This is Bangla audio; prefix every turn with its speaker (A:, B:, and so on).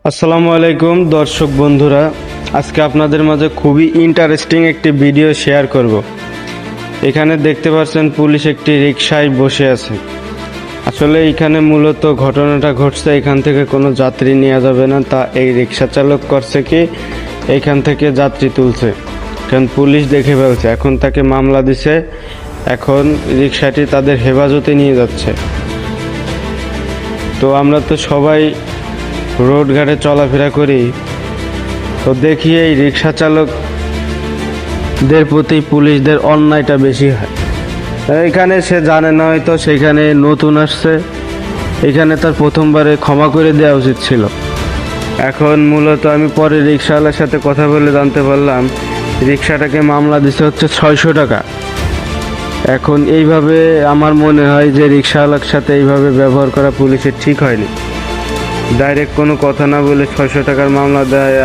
A: আসসালামু আলাইকুম দর্শক বন্ধুরা, আজকে আপনাদের মাঝে খুবই ইন্টারেস্টিং একটি ভিডিও শেয়ার করব। এখানে দেখতে পাচ্ছেন পুলিশ একটি রিকশায় বসে আছে। আসলে এখানে মূলত ঘটনাটা ঘটছে, এখান থেকে কোনো যাত্রী নেওয়া যাবে না, তা এই রিকশা চালক করছে কি এখান থেকে যাত্রী তুলছে, কারণ পুলিশ দেখে ফেলছে। এখন তাকে মামলা দিছে, এখন রিকশাটি তাদের হেফাজতে নিয়ে যাচ্ছে। তো আমরা তো সবাই রোড ঘাটে চলাফেরা করি, তো দেখি এই রিক্সা চালকদের প্রতি পুলিশদের অন্যায়টা বেশি হয়। এখানে সে জানে না, হয়তো সেখানে নতুন আসছে, এখানে তার প্রথমবারে ক্ষমা করে দেওয়া উচিত ছিল। এখন মূলত আমি পরে রিক্সাওয়ালার সাথে কথা বলে জানতে পারলাম রিক্সাটাকে মামলা দিতে হচ্ছে 600 টাকা। এখন এইভাবে আমার মনে হয় যে রিক্সাওয়ালার সাথে এইভাবে ব্যবহার করা পুলিশের ঠিক হয়নি। ডাইরেক্ট কোনো কথা না বলে 600 টাকার মামলা দেয়।